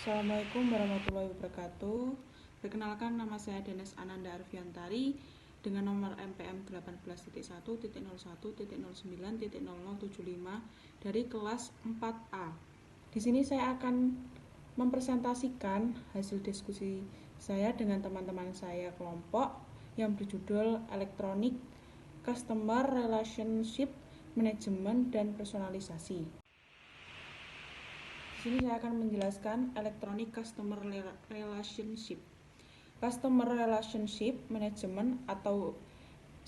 Assalamualaikum warahmatullahi wabarakatuh. Perkenalkan, nama saya Denes Ananda Arfiantari dengan nomor NPM 18.1.01.09.0075 dari kelas 4A. Di sini saya akan mempresentasikan hasil diskusi saya dengan teman-teman saya kelompok yang berjudul Electronic Customer Relationship Management dan Personalisasi. Di sini saya akan menjelaskan Electronic Customer Relationship. Customer Relationship Management atau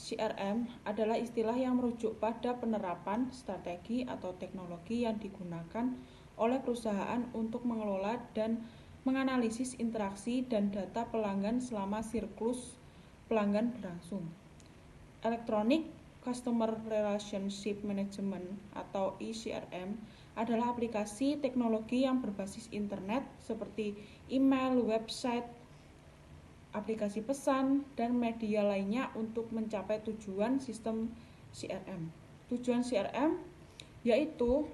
CRM adalah istilah yang merujuk pada penerapan strategi atau teknologi yang digunakan oleh perusahaan untuk mengelola dan menganalisis interaksi dan data pelanggan selama siklus pelanggan berlangsung. Electronic Customer Relationship Management atau ECRM adalah aplikasi teknologi yang berbasis internet seperti email, website, aplikasi pesan, dan media lainnya untuk mencapai tujuan sistem CRM. Tujuan CRM yaitu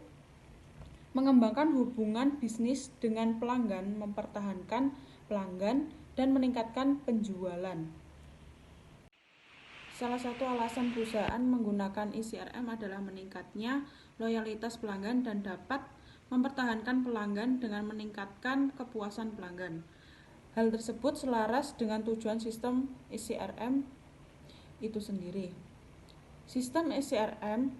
mengembangkan hubungan bisnis dengan pelanggan, mempertahankan pelanggan, dan meningkatkan penjualan. Salah satu alasan perusahaan menggunakan ECRM adalah meningkatnya loyalitas pelanggan dan dapat mempertahankan pelanggan dengan meningkatkan kepuasan pelanggan. Hal tersebut selaras dengan tujuan sistem ECRM itu sendiri. Sistem ECRM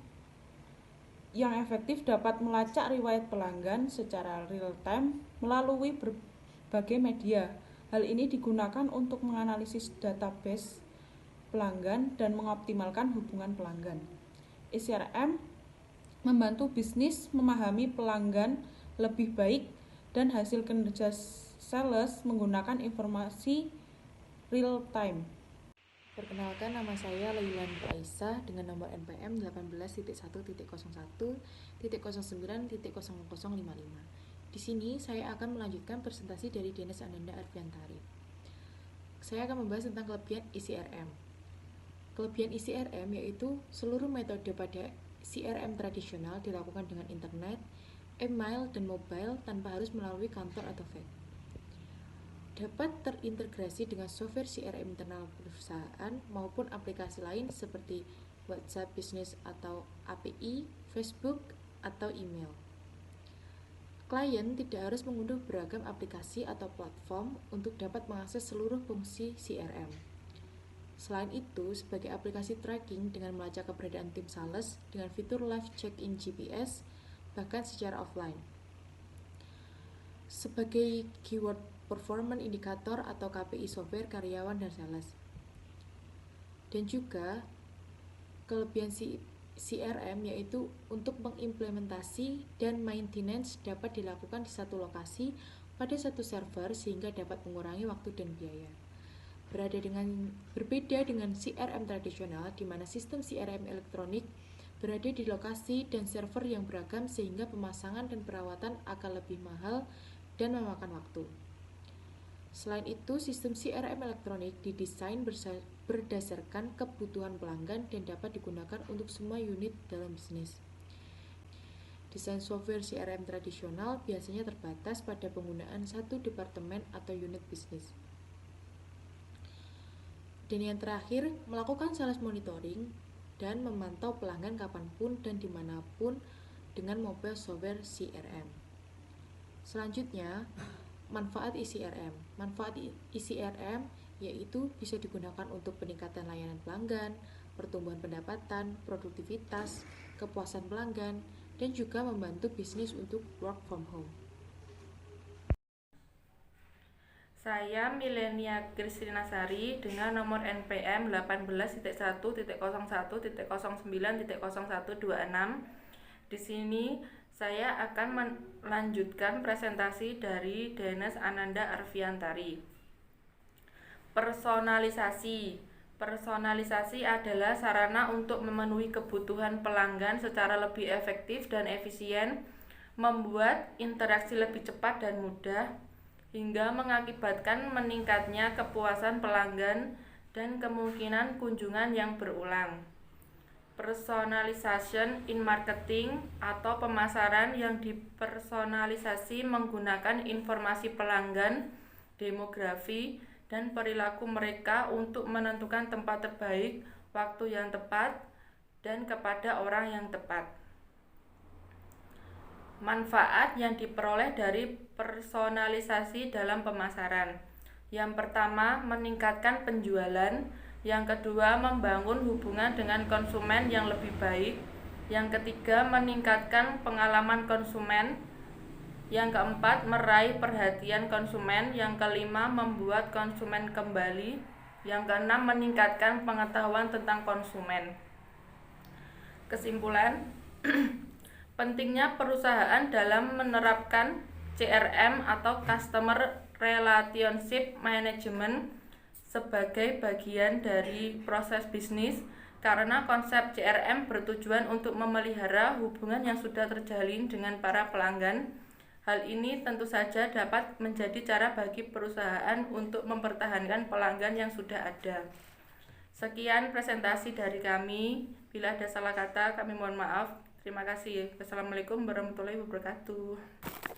yang efektif dapat melacak riwayat pelanggan secara real time melalui berbagai media. Hal ini digunakan untuk menganalisis database pelanggan dan mengoptimalkan hubungan pelanggan. ECRM membantu bisnis memahami pelanggan lebih baik dan hasil kinerja sales menggunakan informasi real time. Perkenalkan, nama saya Lailan Aisyah dengan nomor NPM 18.1.01.09.0055. Di sini saya akan melanjutkan presentasi dari Denes Ananda Arfiantari. Saya akan membahas tentang kelebihan ECRM. Kelebihan ECRM yaitu seluruh metode pada CRM tradisional dilakukan dengan internet, email, dan mobile tanpa harus melalui kantor atau fax. Dapat terintegrasi dengan software CRM internal perusahaan maupun aplikasi lain seperti WhatsApp Business atau API, Facebook, atau email. Klien tidak harus mengunduh beragam aplikasi atau platform untuk dapat mengakses seluruh fungsi CRM. Selain itu, sebagai aplikasi tracking dengan melacak keberadaan tim sales dengan fitur live check-in GPS, bahkan secara offline. Sebagai keyword performance indicator atau KPI software karyawan dan sales. Dan juga kelebihan CRM yaitu untuk mengimplementasi dan maintenance dapat dilakukan di satu lokasi pada satu server sehingga dapat mengurangi waktu dan biaya. Berbeda dengan CRM tradisional di mana sistem CRM elektronik berada di lokasi dan server yang beragam sehingga pemasangan dan perawatan akan lebih mahal dan memakan waktu. Selain itu, sistem CRM elektronik didesain berdasarkan kebutuhan pelanggan dan dapat digunakan untuk semua unit dalam bisnis. Desain software CRM tradisional biasanya terbatas pada penggunaan satu departemen atau unit bisnis. Dan yang terakhir, melakukan sales monitoring dan memantau pelanggan kapanpun dan dimanapun dengan mobile software CRM. Selanjutnya, manfaat ECRM. Manfaat ECRM yaitu bisa digunakan untuk peningkatan layanan pelanggan, pertumbuhan pendapatan, produktivitas, kepuasan pelanggan, dan juga membantu bisnis untuk work from home. Saya Milenia Kristinasari dengan nomor NPM 18.1.01.09.0126. Di sini saya akan melanjutkan presentasi dari Denes Ananda Arfiantari. Personalisasi adalah sarana untuk memenuhi kebutuhan pelanggan secara lebih efektif dan efisien, membuat interaksi lebih cepat dan mudah, hingga mengakibatkan meningkatnya kepuasan pelanggan dan kemungkinan kunjungan yang berulang. Personalization in marketing atau pemasaran yang dipersonalisasi menggunakan informasi pelanggan, demografi, dan perilaku mereka untuk menentukan tempat terbaik, waktu yang tepat, dan kepada orang yang tepat. Manfaat yang diperoleh dari personalisasi dalam pemasaran. Yang pertama, meningkatkan penjualan. Yang kedua, membangun hubungan dengan konsumen yang lebih baik. Yang ketiga, meningkatkan pengalaman konsumen. Yang keempat, meraih perhatian konsumen. Yang kelima, membuat konsumen kembali. Yang keenam, meningkatkan pengetahuan tentang konsumen. Kesimpulan, pentingnya perusahaan dalam menerapkan CRM atau Customer Relationship Management sebagai bagian dari proses bisnis, karena konsep CRM bertujuan untuk memelihara hubungan yang sudah terjalin dengan para pelanggan. Hal ini tentu saja dapat menjadi cara bagi perusahaan untuk mempertahankan pelanggan yang sudah ada. Sekian presentasi dari kami. Bila ada salah kata, kami mohon maaf. Terima kasih. Wassalamualaikum warahmatullahi wabarakatuh.